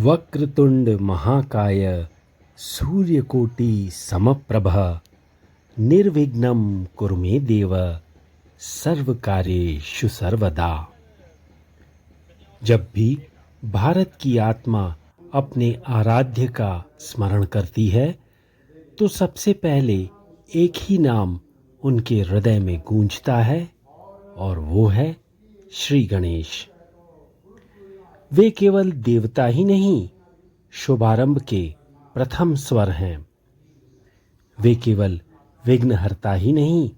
वक्रतुंड महाकाय सूर्यकोटि समप्रभ निर्विघ्नं कुरु मे देव सर्वकार्येषु सर्वदा। जब भी भारत की आत्मा अपने आराध्य का स्मरण करती है तो सबसे पहले एक ही नाम उनके हृदय में गूंजता है और वो है श्री गणेश। वे केवल देवता ही नहीं, शुभारंभ के प्रथम स्वर हैं। वे केवल विघ्नहर्ता ही नहीं,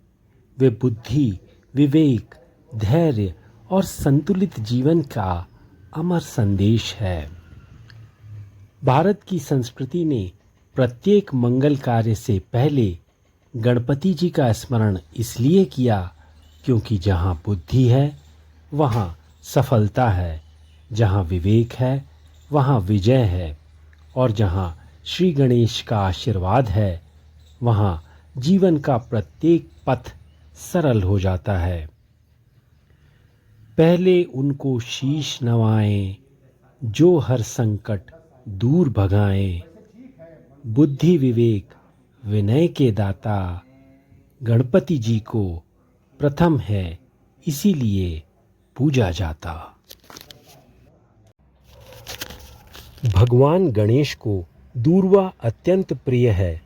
वे बुद्धि, विवेक, धैर्य और संतुलित जीवन का अमर संदेश है। भारत की संस्कृति ने प्रत्येक मंगल कार्य से पहले गणपति जी का स्मरण इसलिए किया क्योंकि जहाँ बुद्धि है वहाँ सफलता है, जहाँ विवेक है वहाँ विजय है और जहाँ श्री गणेश का आशीर्वाद है वहाँ जीवन का प्रत्येक पथ सरल हो जाता है। पहले उनको शीश नवाएं जो हर संकट दूर भगाएं, बुद्धि विवेक विनय के दाता गणपति जी को प्रथम है इसीलिए पूजा जाता। भगवान गणेश को दूर्वा अत्यंत प्रिय है।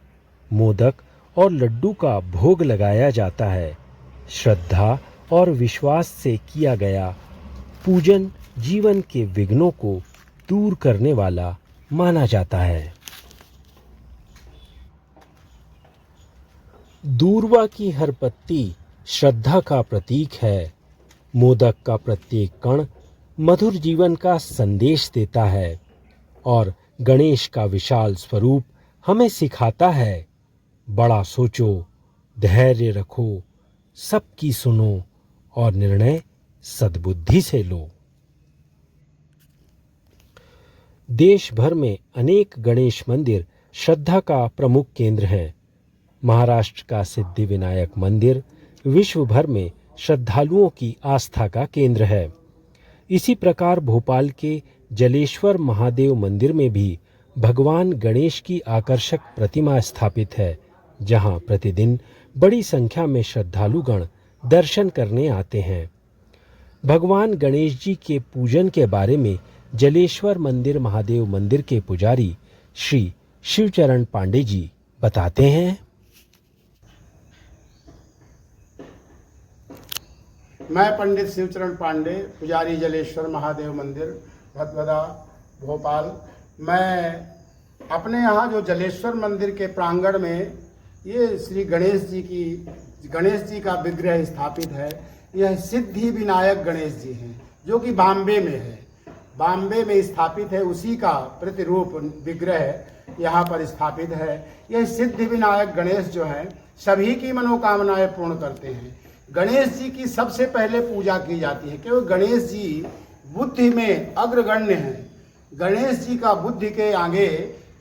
मोदक और लड्डू का भोग लगाया जाता है। श्रद्धा और विश्वास से किया गया पूजन जीवन के विघ्नों को दूर करने वाला माना जाता है। दूर्वा की हर पत्ती श्रद्धा का प्रतीक है। मोदक का प्रत्येक कण मधुर जीवन का संदेश देता है और गणेश का विशाल स्वरूप हमें सिखाता है, बड़ा सोचो, धैर्य रखो, सबकी सुनो और निर्णय सद्बुद्धि से लो। देश भर में अनेक गणेश मंदिर श्रद्धा का प्रमुख केंद्र हैं। महाराष्ट्र का सिद्धि विनायक मंदिर विश्व भर में श्रद्धालुओं की आस्था का केंद्र है। इसी प्रकार भोपाल के जलेश्वर महादेव मंदिर में भी भगवान गणेश की आकर्षक प्रतिमा स्थापित है, जहां प्रतिदिन बड़ी संख्या में श्रद्धालुगण दर्शन करने आते हैं। भगवान गणेश जी के पूजन के बारे में जलेश्वर मंदिर महादेव मंदिर के पुजारी श्री शिवचरण पांडे जी बताते हैं। मैं पंडित शिवचरण पांडे, पुजारी जलेश्वर महादेव मंदिर भदभदा भोपाल। मैं अपने यहाँ जो जलेश्वर मंदिर के प्रांगण में ये श्री गणेश जी का विग्रह स्थापित है। यह सिद्धि विनायक गणेश जी हैं जो कि बॉम्बे में है, बॉम्बे में स्थापित है। उसी का प्रतिरूप विग्रह यहाँ पर स्थापित है। यह सिद्धि विनायक गणेश जो हैं सभी की मनोकामनाएं पूर्ण करते हैं। गणेश जी की सबसे पहले पूजा की जाती है क्योंकि गणेश जी बुद्धि में अग्रगण्य हैं। गणेश जी का बुद्धि के आगे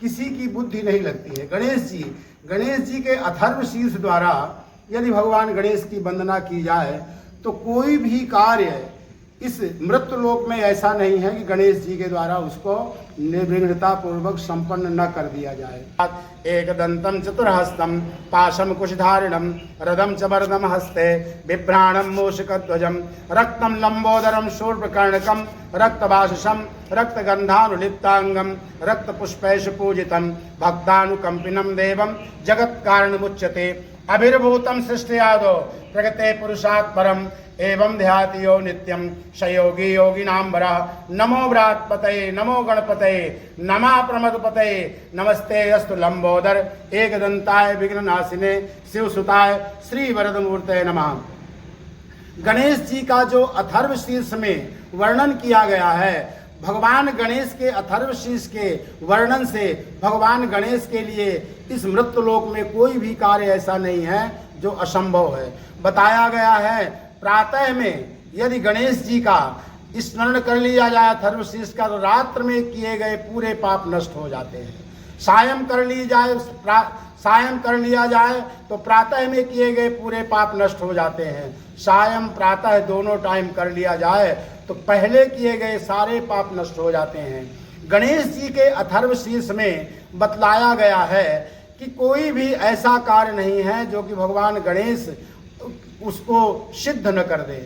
किसी की बुद्धि नहीं लगती है। गणेश जी के अथर्व शीर्ष द्वारा यदि भगवान गणेश की वंदना की जाए तो कोई भी कार्य इस मृत्यु लोक में ऐसा नहीं है कि गणेश जी के द्वारा उसको निर्विघ्नता पूर्वक संपन्न न कर दिया जाए। एकदंतम चतुर्हस्तम पाशम कुशधारिणम रदम च वरदम हस्ते बिभ्राणम मूषकध्वजम रक्तम लंबोदरम शूर्पकर्णकम रक्तवाससम रक्तगंधानुलिप्तांगम रक्तपुष्पैष पूजितम भक्तानुकंपिनम देवम जगत्कारणमुच्यते अभिर्भूतम सृष्टियादो प्रगते पुरुषात् परम एवं ध्याति यो नित्यम सयोगी योगिनांबरः। नमो व्रातपतये नमो गणपतये नमः प्रमदपतये नमस्ते अस्तु लंबोदर एकदंताय विघ्ननाशिने शिवसुताय श्री वरदमूर्तये नमः। गणेश जी का जो अथर्व शीर्ष में वर्णन किया गया है, भगवान गणेश के अथर्व शीर्ष के वर्णन से भगवान गणेश के लिए इस मृत्युलोक में कोई भी कार्य ऐसा नहीं है जो असंभव है। बताया गया है प्रातः में यदि गणेश जी का स्मरण कर लिया जाए अथर्व शीर्ष का तो रात्र में किए गए पूरे पाप नष्ट हो जाते हैं। सायं कर लिया जाए तो प्रातः में किए गए पूरे पाप नष्ट हो जाते हैं। सायं प्रातः दोनों टाइम कर लिया जाए तो पहले किए गए सारे पाप नष्ट हो जाते हैं। गणेश जी के अथर्वशीर्ष में बतलाया गया है कि कोई भी ऐसा कार्य नहीं है जो कि भगवान गणेश उसको सिद्ध न कर दे।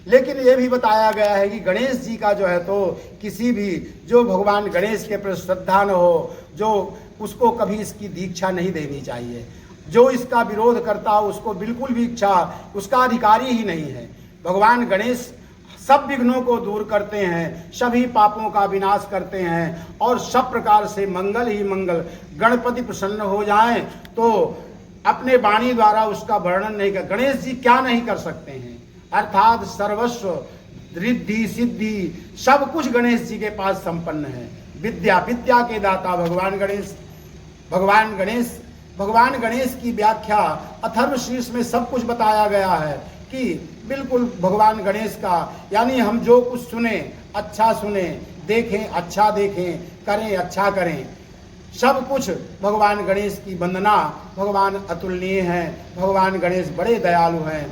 लेकिन ये भी बताया गया है कि गणेश जी का जो है तो किसी भी जो भगवान गणेश के प्रति श्रद्धा न हो, जो उसको कभी इसकी दीक्षा नहीं देनी चाहिए। जो इसका विरोध करता हो उसको बिल्कुल भी इच्छा, उसका अधिकारी ही नहीं है। भगवान गणेश सब विघ्नों को दूर करते हैं, सभी पापों का विनाश करते हैं और सब प्रकार से मंगल ही मंगल। गणपति प्रसन्न हो जाएं तो अपने वाणी द्वारा उसका वर्णन नहीं कर, गणेश जी क्या नहीं कर सकते हैं। अर्थात सर्वस्व, रिद्धि सिद्धि सब कुछ गणेश जी के पास संपन्न है। विद्या के दाता भगवान गणेश की व्याख्या अथर्वशीर्ष में सब कुछ बताया गया है कि बिल्कुल भगवान गणेश का, यानी हम जो कुछ सुने अच्छा सुने, देखें अच्छा देखें, करें अच्छा करें, सब कुछ भगवान गणेश की वंदना। भगवान अतुलनीय हैं, भगवान गणेश बड़े दयालु हैं।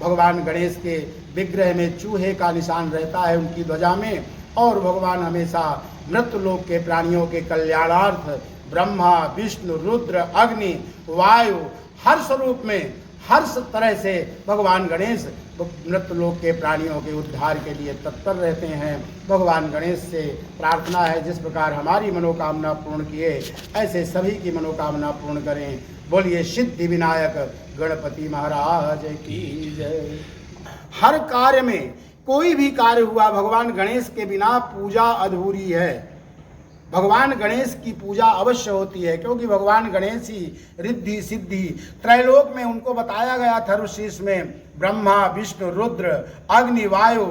भगवान गणेश के विग्रह में चूहे का निशान रहता है उनकी ध्वजा में, और भगवान हमेशा मृत्यु लोक के प्राणियों के कल्याणार्थ ब्रह्मा विष्णु रुद्र अग्नि वायु हर स्वरूप में हर तरह से भगवान गणेश मृत्यु लोक के प्राणियों के उद्धार के लिए तत्पर रहते हैं। भगवान गणेश से प्रार्थना है जिस प्रकार हमारी मनोकामना पूर्ण किए ऐसे सभी की मनोकामना पूर्ण करें। बोलिए सिद्धि विनायक गणपति महाराज की जय। हर कार्य में, कोई भी कार्य हुआ, भगवान गणेश के बिना पूजा अधूरी है। भगवान गणेश की पूजा अवश्य होती है, क्योंकि भगवान गणेश ही रिद्धि सिद्धि त्रैलोक में उनको बताया गया अथर्वशीर्ष में। ब्रह्मा विष्णु रुद्र अग्नि वायु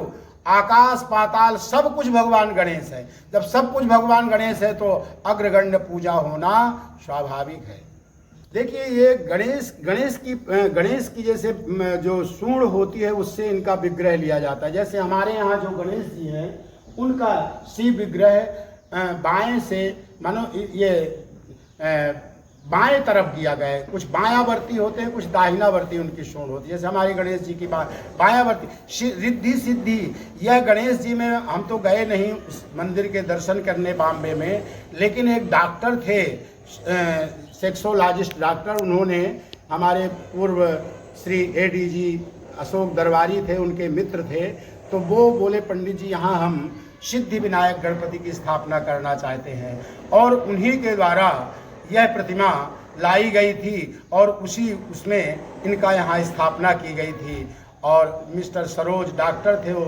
आकाश पाताल सब कुछ भगवान गणेश है। जब सब कुछ भगवान गणेश है तो अग्रगण्य पूजा होना स्वाभाविक है। देखिए ये गणेश की जैसे जो सूंड होती है उससे इनका विग्रह लिया जाता है। जैसे हमारे यहाँ जो गणेश जी हैं उनका शिव विग्रह बाएं से, मानो ये बाएं तरफ किया गया है। कुछ बायावर्ती होते हैं, कुछ दाहिनावर्ती उनकी सूंड होती है। जैसे हमारी गणेश जी की बायावर्ती रिद्धि सिद्धि। यह गणेश जी में हम तो गए नहीं उस मंदिर के दर्शन करने बॉम्बे में, लेकिन एक डॉक्टर थे, सेक्सोलॉजिस्ट डॉक्टर, उन्होंने हमारे पूर्व श्री ADG अशोक दरबारी थे, उनके मित्र थे, तो वो बोले पंडित जी यहाँ हम सिद्धि विनायक गणपति की स्थापना करना चाहते हैं, और उन्हीं के द्वारा यह प्रतिमा लाई गई थी और उसमें इनका यहाँ स्थापना की गई थी। और मिस्टर सरोज डॉक्टर थे, वो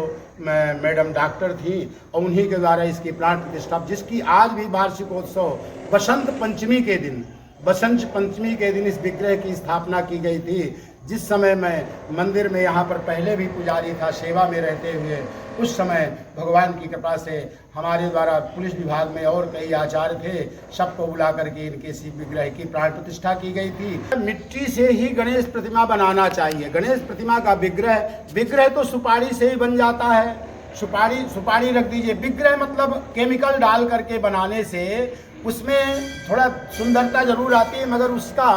मैडम डॉक्टर थी, और उन्हीं के द्वारा इसकी प्राण प्रतिष्ठा, जिसकी आज भी वार्षिकोत्सव बसंत पंचमी के दिन इस विग्रह की स्थापना की गई थी। जिस समय मैं मंदिर में यहाँ पर पहले भी पुजारी था सेवा में रहते हुए, उस समय भगवान की कृपा से हमारे द्वारा पुलिस विभाग में और कई आचार्य थे, सबको बुला करके इनके शिव विग्रह की प्राण प्रतिष्ठा की गई थी। मिट्टी से ही गणेश प्रतिमा बनाना चाहिए। गणेश प्रतिमा का विग्रह तो सुपारी से ही बन जाता है। सुपारी रख दीजिए। विग्रह मतलब केमिकल डाल करके बनाने से उसमें थोड़ा सुंदरता जरूर आती है, मगर उसका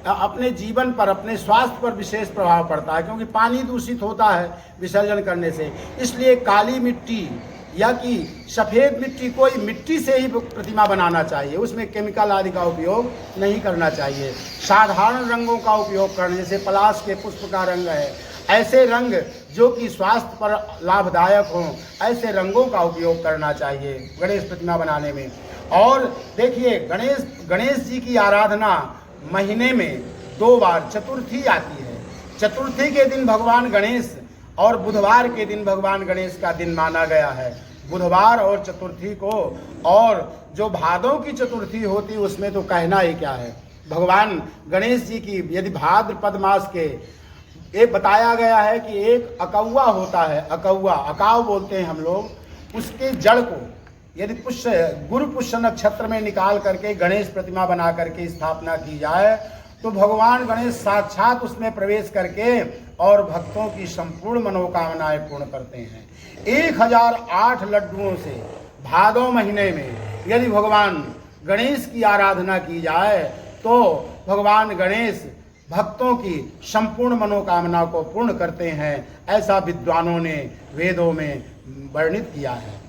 अपने जीवन पर, अपने स्वास्थ्य पर विशेष प्रभाव पड़ता है, क्योंकि पानी दूषित होता है विसर्जन करने से। इसलिए काली मिट्टी या कि सफ़ेद मिट्टी, कोई मिट्टी से ही प्रतिमा बनाना चाहिए, उसमें केमिकल आदि का उपयोग नहीं करना चाहिए। साधारण रंगों का उपयोग करने से, पलाश के पुष्प का रंग है, ऐसे रंग जो कि स्वास्थ्य पर लाभदायक हों, ऐसे रंगों का उपयोग करना चाहिए गणेश प्रतिमा बनाने में। और देखिए गणेश जी की आराधना महीने में 2 बार चतुर्थी आती है। चतुर्थी के दिन भगवान गणेश और बुधवार के दिन भगवान गणेश का दिन माना गया है। बुधवार और चतुर्थी को, और जो भादों की चतुर्थी होती उसमें तो कहना ही क्या है। भगवान गणेश जी की यदि भाद्रपद मास के एक बताया गया है कि एक अकौआ होता है, अकाव बोलते हैं हम लोग, उसके जड़ को यदि गुरु पुष्य नक्षत्र में निकाल करके गणेश प्रतिमा बना करके स्थापना की जाए तो भगवान गणेश साक्षात उसमें प्रवेश करके और भक्तों की संपूर्ण मनोकामनाएं पूर्ण करते हैं। 1008 लड्डुओं से भादों महीने में यदि भगवान गणेश की आराधना की जाए तो भगवान गणेश भक्तों की संपूर्ण मनोकामना को पूर्ण करते हैं, ऐसा विद्वानों ने वेदों में वर्णित किया है।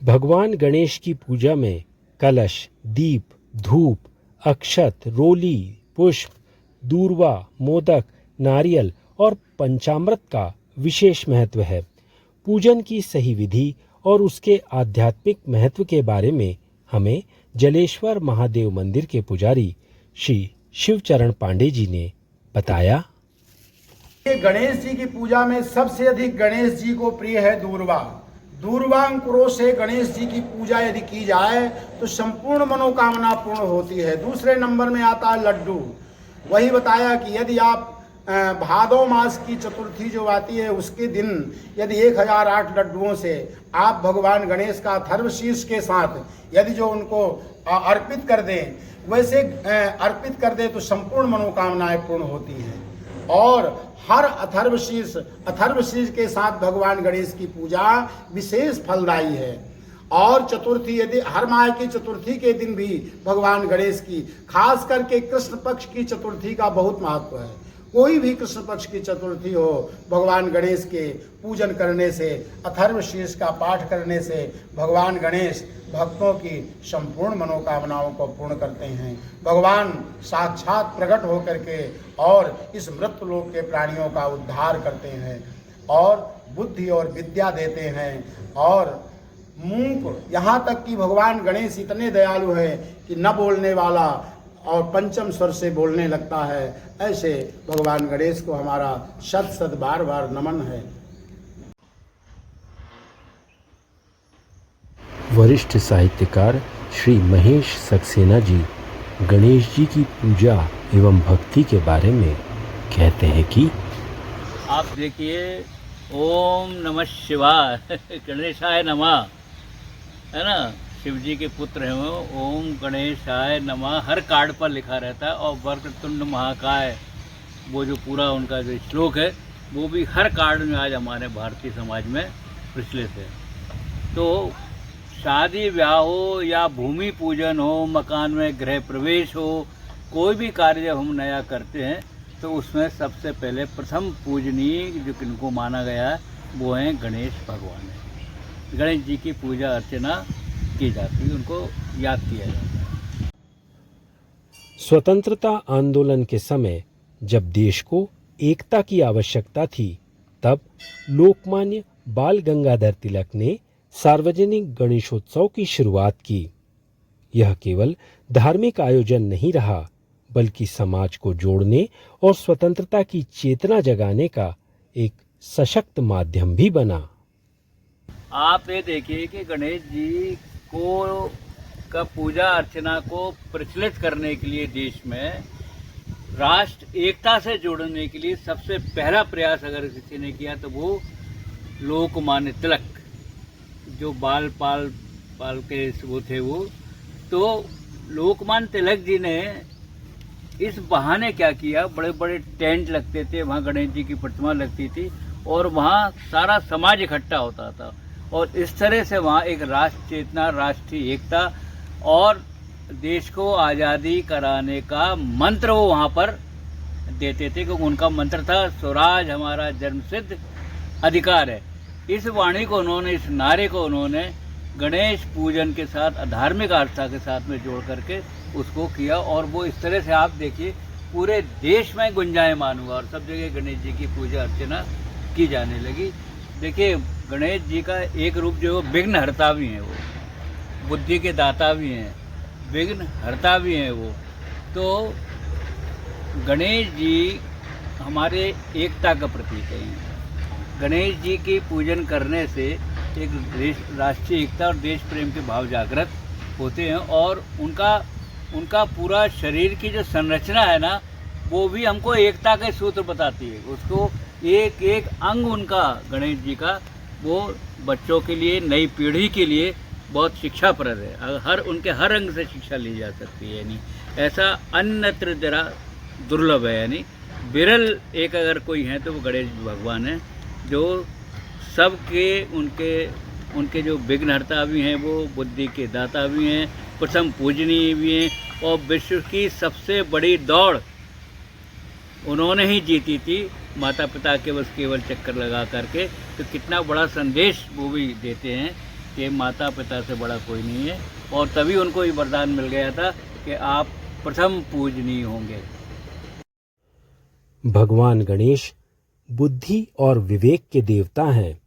भगवान गणेश की पूजा में कलश, दीप, धूप, अक्षत, रोली, पुष्प, दूर्वा, मोदक, नारियल और पंचामृत का विशेष महत्व है। पूजन की सही विधि और उसके आध्यात्मिक महत्व के बारे में हमें जलेश्वर महादेव मंदिर के पुजारी श्री शिवचरण पांडे जी ने बताया। गणेश जी की पूजा में सबसे अधिक गणेश जी को प्रिय है दूर्वा। दूर्वांकुरों से गणेश जी की पूजा यदि की जाए तो संपूर्ण मनोकामना पूर्ण होती है। दूसरे नंबर में आता है लड्डू। वही बताया कि यदि आप भादो मास की चतुर्थी जो आती है उसके दिन यदि 1008 लड्डुओं से आप भगवान गणेश का अथर्वशीर्ष के साथ यदि जो उनको अर्पित कर दें, वैसे अर्पित कर दें तो संपूर्ण मनोकामनाएं पूर्ण होती हैं। और हर अथर्वशीर्ष के साथ भगवान गणेश की पूजा विशेष फलदायी है। और चतुर्थी यदि हर माह की चतुर्थी के दिन भी भगवान गणेश की, खास करके कृष्ण पक्ष की चतुर्थी का बहुत महत्व है। कोई भी कृष्ण पक्ष की चतुर्थी हो, भगवान गणेश के पूजन करने से, अथर्वशीर्ष का पाठ करने से भगवान गणेश भक्तों की संपूर्ण मनोकामनाओं को पूर्ण करते हैं। भगवान साक्षात प्रकट होकर के और इस मृत्यु लोक के प्राणियों का उद्धार करते हैं और बुद्धि और विद्या देते हैं। और मूक, यहाँ तक कि भगवान गणेश इतने दयालु हैं कि न बोलने वाला और पंचम स्वर से बोलने लगता है। ऐसे भगवान गणेश को हमारा शत बार बार नमन है। वरिष्ठ साहित्यकार श्री महेश सक्सेना जी गणेश जी की पूजा एवं भक्ति के बारे में कहते हैं कि आप देखिए, ओम नमः शिवाय गणेशाय नमः, है ना, शिव जी के पुत्र हैं वो। ओम गणेशाय नमः हर कार्ड पर लिखा रहता है। और वक्रतुंड महाकाय, वो जो पूरा उनका जो श्लोक है वो भी हर कार्ड में आज हमारे भारतीय समाज में प्रचलित है। तो शादी ब्याह हो या भूमि पूजन हो, मकान में गृह प्रवेश हो, कोई भी कार्य जब हम नया करते हैं तो उसमें सबसे पहले प्रथम पूजनीय जो किनको माना गया है वो हैं गणेश भगवान है। गणेश जी की पूजा अर्चना की जाती है, उनको याद किया जाता है। स्वतंत्रता आंदोलन के समय जब देश को एकता की आवश्यकता थी, तब लोकमान्य बाल गंगाधर तिलक ने सार्वजनिक गणेशोत्सव की शुरुआत की। यह केवल धार्मिक आयोजन नहीं रहा, बल्कि समाज को जोड़ने और स्वतंत्रता की चेतना जगाने का एक सशक्त माध्यम भी बना। आप ये देखिए कि गणेश जी को का पूजा अर्चना को प्रचलित करने के लिए देश में राष्ट्र एकता से जोड़ने के लिए सबसे पहला प्रयास अगर किसी ने किया तो वो लोकमान्य तिलक, जो बाल के वो थे वो। तो लोकमान्य तिलक जी ने इस बहाने क्या किया, बड़े बड़े टेंट लगते थे, वहाँ गणेश जी की प्रतिमा लगती थी और वहाँ सारा समाज इकट्ठा होता था। और इस तरह से वहाँ एक राष्ट्र चेतना, राष्ट्रीय एकता और देश को आज़ादी कराने का मंत्र वो वहाँ पर देते थे, क्योंकि उनका मंत्र था स्वराज हमारा जन्मसिद्ध अधिकार है। इस वाणी को उन्होंने, इस नारे को उन्होंने गणेश पूजन के साथ, धार्मिक आस्था के साथ में जोड़ करके उसको किया। और वो इस तरह से आप देखिए पूरे देश में गुंजायमान हुआ और सब जगह गणेश जी की पूजा अर्चना की जाने लगी। देखिए, गणेश जी का एक रूप जो विघ्न हरता भी हैं, वो बुद्धि के दाता भी हैं, विघ्न हरता भी हैं वो। तो गणेश जी हमारे एकता का प्रतीक है। गणेश जी की पूजन करने से एक राष्ट्रीय एकता और देश प्रेम के भाव जागृत होते हैं। और उनका पूरा शरीर की जो संरचना है ना, वो भी हमको एकता के सूत्र बताती है। उसको एक एक अंग उनका, गणेश जी का, वो बच्चों के लिए, नई पीढ़ी के लिए बहुत शिक्षाप्रद है। उनके हर अंग से शिक्षा ली जा सकती है। यानी ऐसा अन्यत्र जरा दुर्लभ है। यानी विरल एक अगर कोई है तो वो गणेश भगवान है, जो सबके उनके जो विघ्नहर्ता भी हैं, वो बुद्धि के दाता भी हैं, प्रथम पूजनीय भी हैं। और विश्व की सबसे बड़ी दौड़ उन्होंने ही जीती थी, माता पिता के बस केवल चक्कर लगा करके। तो कितना बड़ा संदेश वो भी देते हैं। कि माता पिता से बड़ा कोई नहीं है, और तभी उनको ये वरदान मिल गया था कि आप प्रथम पूजनीय होंगे। भगवान गणेश बुद्धि और विवेक के देवता हैं।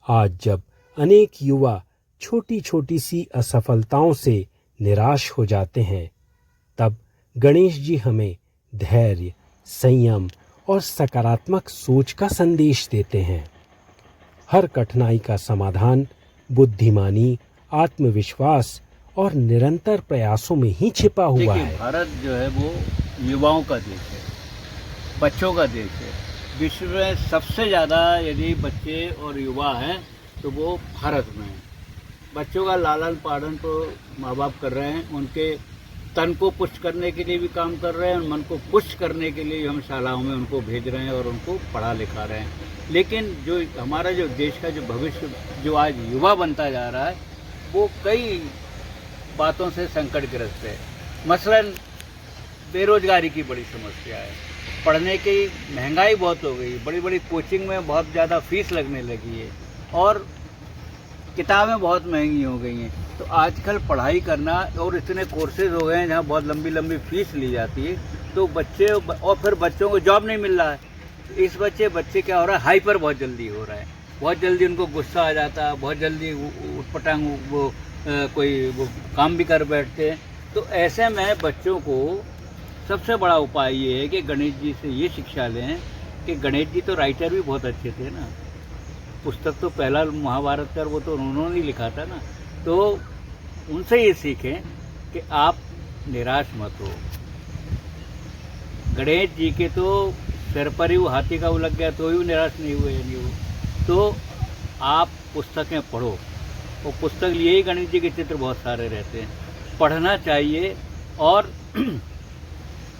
आज जब अनेक युवा छोटी छोटी सी असफलताओं से निराश हो जाते हैं, तब गणेश जी हमें धैर्य, संयम और सकारात्मक सोच का संदेश देते हैं। हर कठिनाई का समाधान बुद्धिमानी, आत्मविश्वास और निरंतर प्रयासों में ही छिपा हुआ देखिए, है। भारत जो है वो युवाओं का देश है, बच्चों का देश है। विश्व में सबसे ज़्यादा यदि बच्चे और युवा हैं तो वो भारत में हैं। बच्चों का लालन पालन तो माँ बाप कर रहे हैं, उनके तन को पुष्ट करने के लिए भी काम कर रहे हैं, मन को पुष्ट करने के लिए हम शालाओं में उनको भेज रहे हैं और उनको पढ़ा लिखा रहे हैं। लेकिन जो हमारा जो देश का जो भविष्य जो आज युवा बनता जा रहा है, वो कई बातों से संकटग्रस्त है। मसलन बेरोजगारी की बड़ी समस्या है, पढ़ने की महंगाई बहुत हो गई, बड़ी बड़ी कोचिंग में बहुत ज़्यादा फीस लगने लगी है और किताबें बहुत महंगी हो गई हैं। तो आजकल पढ़ाई करना, और इतने कोर्सेज हो गए हैं जहाँ बहुत लंबी लंबी फीस ली जाती है, तो बच्चे और फिर बच्चों को जॉब नहीं मिल रहा है। इस बच्चे क्या हो रहा है, हाइपर बहुत जल्दी हो रहा है, बहुत जल्दी उनको गुस्सा आ जाता है, बहुत जल्दी उटपटांग वो कोई वो काम भी कर बैठते हैं। तो ऐसे में बच्चों को सबसे बड़ा उपाय ये है कि गणेश जी से ये शिक्षा लें कि गणेश जी तो राइटर भी बहुत अच्छे थे ना, पुस्तक तो पहला महाभारत का वो तो उन्होंने ही लिखा था ना। तो उनसे ये सीखें कि आप निराश मत हो। गणेश जी के तो सिर पर ही वो हाथी का वो लग गया तो भी निराश नहीं हुए नहीं हो। तो आप पुस्तकें पढ़ो, और पुस्तक लिए ही गणेश जी के चित्र बहुत सारे रहते हैं, पढ़ना चाहिए और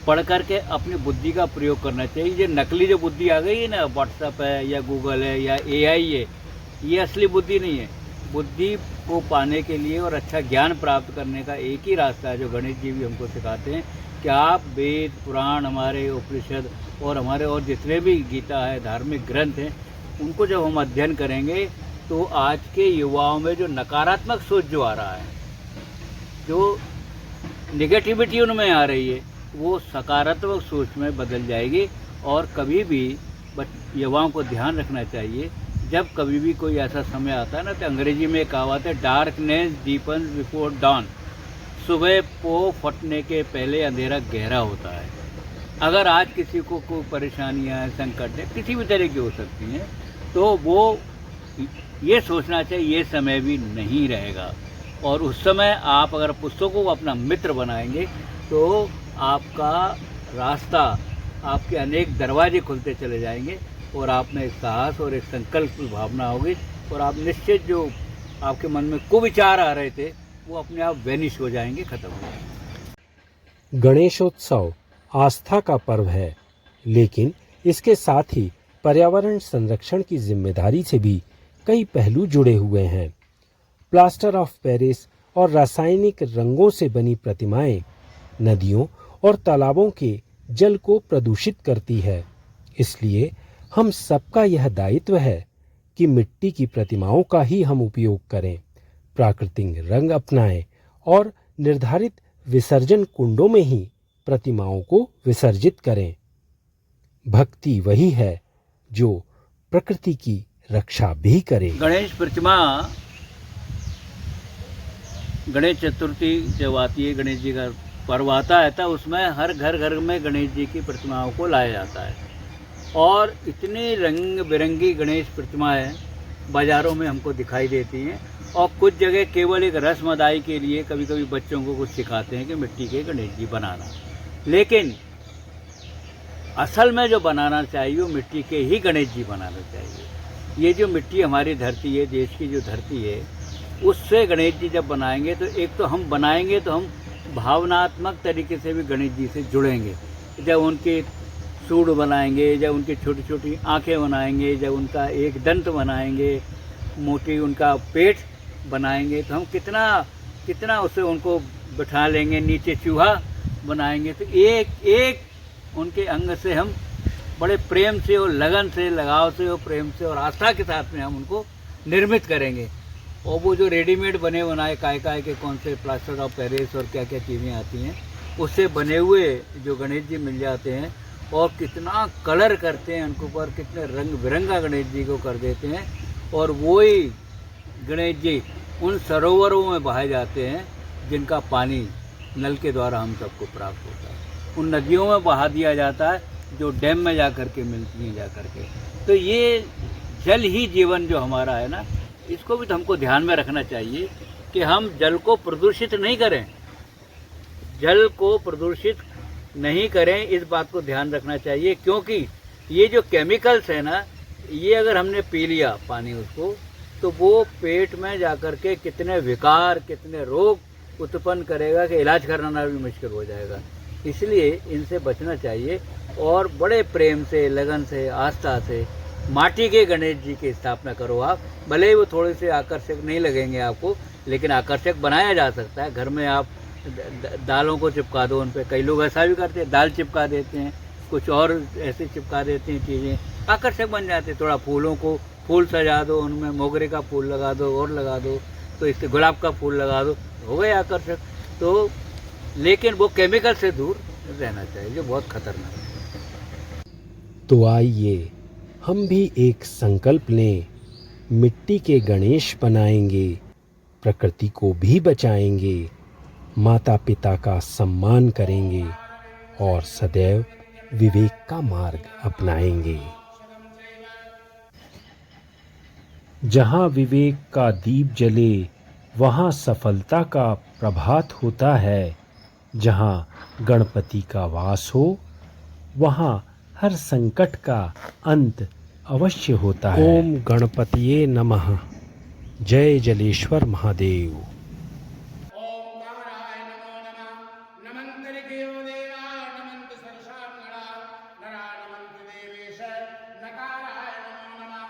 पढ़ करके अपनी बुद्धि का प्रयोग करना चाहिए। ये नकली जो बुद्धि आ गई है ना, व्हाट्सएप है या गूगल है या एआई है, ये असली बुद्धि नहीं है। बुद्धि को पाने के लिए और अच्छा ज्ञान प्राप्त करने का एक ही रास्ता है जो गणेश जी भी हमको सिखाते हैं कि आप वेद पुराण, हमारे उपनिषद और हमारे और जितने भी गीता है, धार्मिक ग्रंथ हैं, उनको जब हम अध्ययन करेंगे तो आज के युवाओं में जो नकारात्मक सोच जो आ रहा है, जो निगेटिविटी उनमें आ रही है, वो सकारात्मक सोच में बदल जाएगी। और कभी भी युवाओं को ध्यान रखना चाहिए, जब कभी भी कोई ऐसा समय आता है ना, तो अंग्रेजी में एक कहावत है, डार्कनेस डीपन्स बिफोर डॉन, सुबह को फटने के पहले अंधेरा गहरा होता है। अगर आज किसी को कोई परेशानियाँ, संकट है, किसी भी तरह की हो सकती हैं, तो वो ये सोचना चाहिए ये समय भी नहीं रहेगा। और उस समय आप अगर पुस्तकों को अपना मित्र बनाएंगे तो आपका रास्ता, आपके अनेक दरवाजे खुलते चले जाएंगे और आप में एक साहस और एक संकल्प की भावना होगी, और आप निश्चित जो आपके मन में कुविचार आ रहे थे वो अपने आप वैनिश हो जाएंगे, खत्म हो जाएंगे। गणेशोत्सव आस्था का पर्व है, लेकिन इसके साथ ही पर्यावरण संरक्षण की जिम्मेदारी से भी कई पहलू जुड़े हुए हैं। प्लास्टर ऑफ पेरिस और रासायनिक रंगों से बनी प्रतिमाएं नदियों और तालाबों के जल को प्रदूषित करती है। इसलिए हम सबका यह दायित्व है कि मिट्टी की प्रतिमाओं का ही हम उपयोग करें, प्राकृतिक रंग अपनाएं और निर्धारित विसर्जन कुंडों में ही प्रतिमाओं को विसर्जित करें। भक्ति वही है जो प्रकृति की रक्षा भी करे। गणेश प्रतिमा, गणेश चतुर्थी जब आती है, गणेश जी का पर्व आता है, तो उसमें हर घर में गणेश जी की प्रतिमाओं को लाया जाता है। और इतनी रंग बिरंगी गणेश प्रतिमाएं बाज़ारों में हमको दिखाई देती हैं। और कुछ जगह केवल एक रस्म अदाई के लिए कभी कभी बच्चों को कुछ सिखाते हैं कि मिट्टी के गणेश जी बनाना, लेकिन असल में जो बनाना चाहिए वो मिट्टी के ही गणेश जी बनाना चाहिए। ये जो मिट्टी हमारी धरती है, देश की जो धरती है, उससे गणेश जी जब बनाएंगे तो एक तो हम बनाएंगे तो हम भावनात्मक तरीके से भी गणेश जी से जुड़ेंगे। जब उनके सूंड बनाएंगे, जब उनकी छोटी छोटी आँखें बनाएंगे, जब उनका एक दंत बनाएंगे, मोटी उनका पेट बनाएंगे, तो हम कितना उससे उनको बिठा लेंगे, नीचे चूहा बनाएंगे, तो एक एक उनके अंग से हम बड़े प्रेम से और लगन से, लगाव से और प्रेम से और आस्था के साथ में हम उनको निर्मित करेंगे। और वो जो रेडीमेड बने बनाए काय काय के कौन से प्लास्टर ऑफ पेरिस और क्या क्या चीज़ें आती हैं, उससे बने हुए जो गणेश जी मिल जाते हैं और कितना कलर करते हैं उनके ऊपर, कितने रंग बिरंगा गणेश जी को कर देते हैं। और वही गणेश जी उन सरोवरों में बहाए जाते हैं जिनका पानी नल के द्वारा हम सबको प्राप्त होता है। उन नदियों में बहा दिया जाता है जो डैम में जा कर के मिलती हैं जा कर के। तो ये जल ही जीवन जो हमारा है ना, इसको भी तो हमको ध्यान में रखना चाहिए कि हम जल को प्रदूषित नहीं करें, जल को प्रदूषित नहीं करें, इस बात को ध्यान रखना चाहिए। क्योंकि ये जो केमिकल्स है ना, ये अगर हमने पी लिया पानी उसको, तो वो पेट में जाकर के कितने विकार, कितने रोग उत्पन्न करेगा कि इलाज कराना भी मुश्किल हो जाएगा। इसलिए इनसे बचना चाहिए और बड़े प्रेम से, लगन से, आस्था से माटी के गणेश जी की स्थापना करो आप। भले ही वो थोड़े से आकर्षक नहीं लगेंगे आपको, लेकिन आकर्षक बनाया जा सकता है। घर में आप दालों को चिपका दो उन पे, कई लोग ऐसा भी करते हैं, दाल चिपका देते हैं, कुछ और ऐसे चिपका देते हैं, चीज़ें आकर्षक बन जाते हैं। थोड़ा फूलों को फूल सजा दो, उनमें मोगरे का फूल लगा दो और लगा दो, तो इसके गुलाब का फूल लगा दो, हो गए आकर्षक। तो लेकिन वो केमिकल से दूर रहना चाहिए जो बहुत खतरनाक है। तो आइए हम भी एक संकल्प लें, मिट्टी के गणेश बनाएंगे, प्रकृति को भी बचाएंगे, माता पिता का सम्मान करेंगे और सदैव विवेक का मार्ग अपनाएंगे। जहाँ विवेक का दीप जले वहाँ सफलता का प्रभात होता है। जहाँ गणपति का वास हो वहाँ हर संकट का अंत अवश्य होता है। ओम गणपतिये नमः। जय जलेश्वर महादेव। ओम कामराय नमो नमः। नमन्ति देवो देवा नमन्ति सरसांगणा नरा नमन्ति देवेश नकाराय नमो नमः।